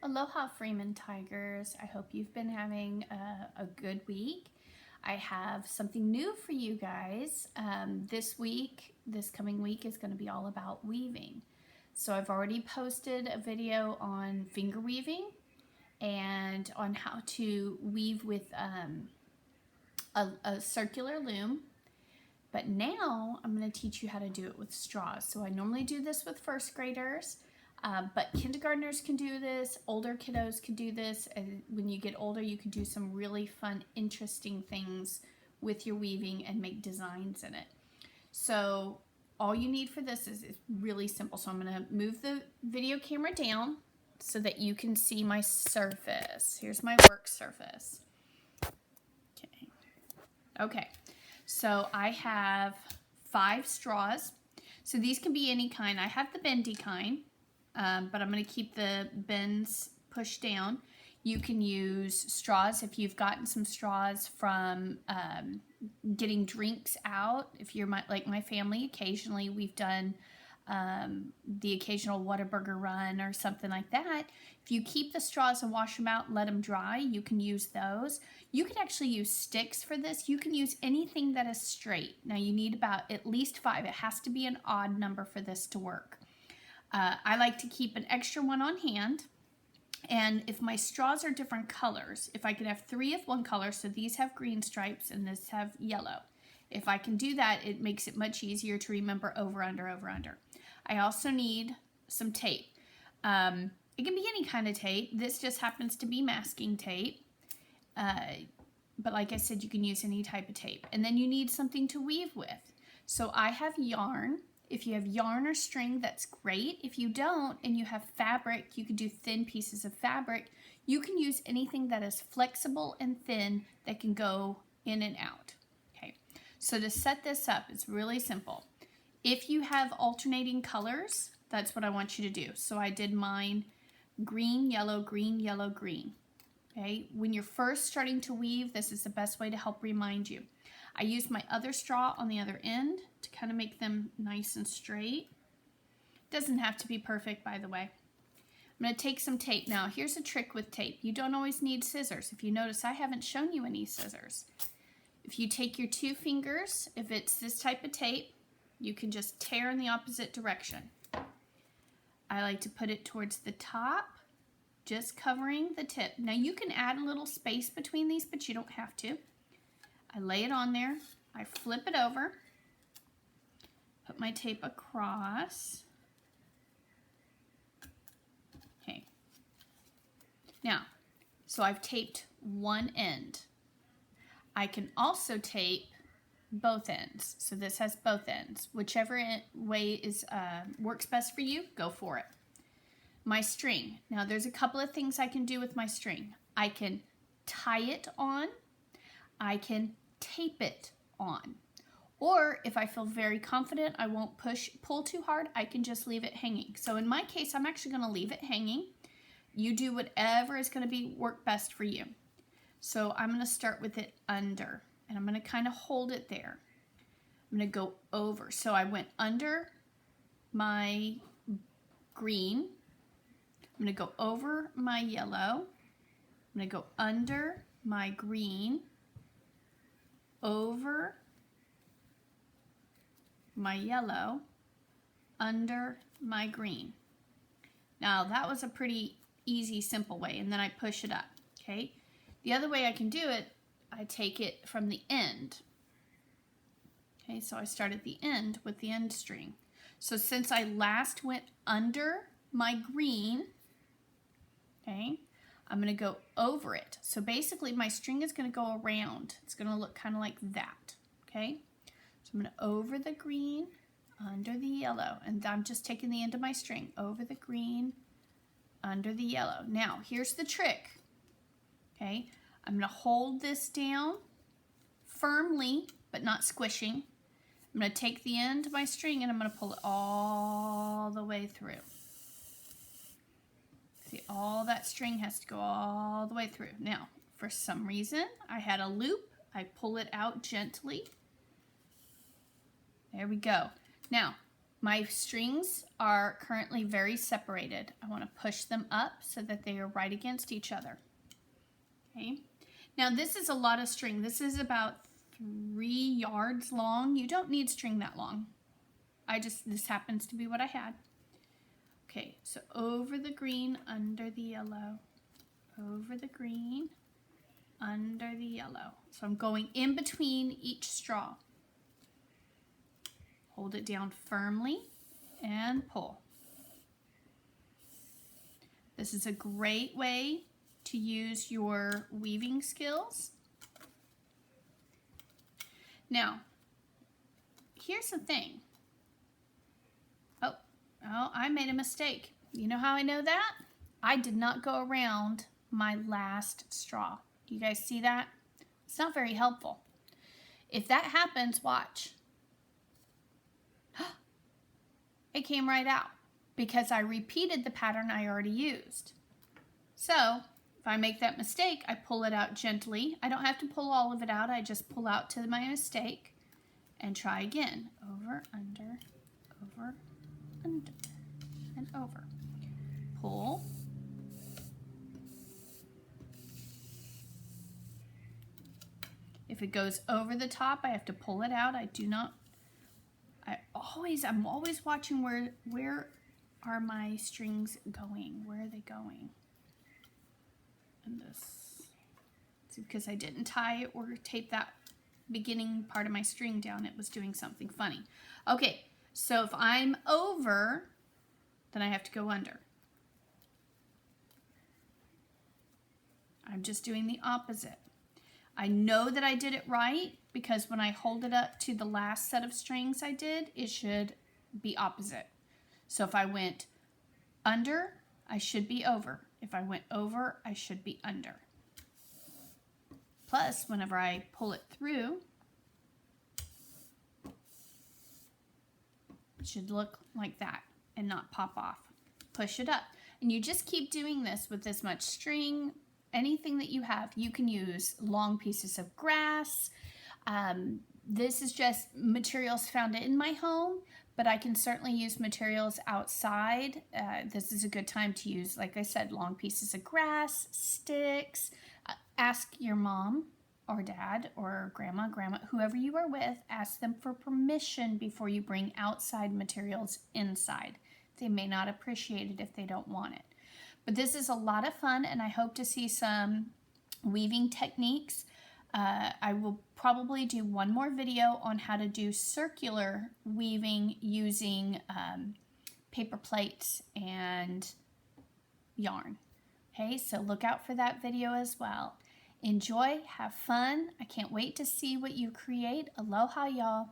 Aloha Freeman Tigers. I hope you've been having a good week. I have something new for you guys. This coming week is going to be all about weaving. So I've already posted a video on finger weaving and on how to weave with a circular loom. But now I'm going to teach you how to do it with straws. So I normally do this with first graders. But kindergartners can do this, older kiddos can do this, and when you get older you can do some really fun, interesting things with your weaving and make designs in it. So all you need for this is really simple. So I'm going to move the video camera down so that you can see my surface. Here's my work surface. Okay, so I have 5 straws. So these can be any kind. I have the bendy kind. But I'm going to keep the bends pushed down. You can use straws if you've gotten some straws from getting drinks out. If you're like my family, occasionally we've done the occasional Whataburger run or something like that. If you keep the straws and wash them out and let them dry, you can use those. You can actually use sticks for this. You can use anything that is straight. Now you need about at least 5. It has to be an odd number for this to work. I like to keep an extra one on hand, and if my straws are different colors, if I could have 3 of one color, so these have green stripes and this have yellow, if I can do that, it makes it much easier to remember over, under, over, under. I also need some tape. It can be any kind of tape. This just happens to be masking tape, but like I said, you can use any type of tape. And then you need something to weave with. So I have yarn. If you have yarn or string, that's great. If you don't and you have fabric, you could do thin pieces of fabric. You can use anything that is flexible and thin that can go in and out. Okay, so to set this up, it's really simple. If you have alternating colors, that's what I want you to do. So I did mine green, yellow, green, yellow, green. Okay, when you're first starting to weave, this is the best way to help remind you. I used my other straw on the other end to kind of make them nice and straight. Doesn't have to be perfect, by the way. I'm going to take some tape. Now, here's a trick with tape. You don't always need scissors. If you notice, I haven't shown you any scissors. If you take your 2 fingers, if it's this type of tape, you can just tear in the opposite direction. I like to put it towards the top, just covering the tip. Now, you can add a little space between these, but you don't have to. I lay it on there, I flip it over, put my tape across. Okay. Now, so I've taped one end. I can also tape both ends. So this has both ends. Whichever way is works best for you, go for it. My string. Now there's a couple of things I can do with my string. I can tie it on. I can tape it on. Or if I feel very confident I won't pull too hard, I can just leave it hanging. So in my case, I'm actually going to leave it hanging. You do whatever is going to work best for you. So I'm going to start with it under, and I'm going to kind of hold it there. I'm going to go over. So I went under my green. I'm going to go over my yellow. I'm going to go under my green, over my yellow, under my green. Now that was a pretty easy, simple way, and then I push it up, okay? The other way I can do it, I take it from the end. Okay, so I start at the end with the end string. So since I last went under my green, okay, I'm going to go over it. So basically my string is going to go around. It's going to look kind of like that, okay? So I'm going to over the green, under the yellow, and I'm just taking the end of my string, over the green, under the yellow. Now, here's the trick, okay? I'm going to hold this down firmly, but not squishing. I'm going to take the end of my string and I'm going to pull it all the way through. See, all that string has to go all the way through. Now, for some reason, I had a loop. I pull it out gently. There we go. Now, My strings are currently very separated. I want to push them up so that they are right against each other. Okay. Now this is a lot of string. This is about 3 yards long. You don't need string that long. This happens to be what I had. Okay, so over the green, under the yellow, over the green, under the yellow. So I'm going in between each straw. Hold it down firmly and pull. This is a great way to use your weaving skills. Now, here's the thing. Oh, I made a mistake. You know how I know that? I did not go around my last straw. Do you guys see that? It's not very helpful. If that happens, watch. It came right out because I repeated the pattern I already used. So, if I make that mistake, I pull it out gently. I don't have to pull all of it out. I just pull out to my mistake and try again. Over, under, and over. Pull. If it goes over the top, I have to pull it out. I'm always watching where are my strings going? Where are they going? And this, it's because I didn't tie or tape that beginning part of my string down. It was doing something funny. Okay, so if I'm over, then I have to go under. I'm just doing the opposite. I know that I did it right because when I hold it up to the last set of strings I did, it should be opposite. So if I went under, I should be over. If I went over, I should be under. Plus, whenever I pull it through, it should look like that and not pop off. Push it up. And you just keep doing this with as much string, anything that you have. You can use long pieces of grass. This is just materials found in my home, but I can certainly use materials outside. This is a good time to use, like I said, long pieces of grass, sticks. Ask your mom or dad or grandma, whoever you are with, ask them for permission before you bring outside materials inside. They may not appreciate it if they don't want it. But this is a lot of fun, and I hope to see some weaving techniques. I will probably do one more video on how to do circular weaving using paper plates and yarn. Okay, so look out for that video as well. Enjoy, have fun. I can't wait to see what you create. Aloha, y'all.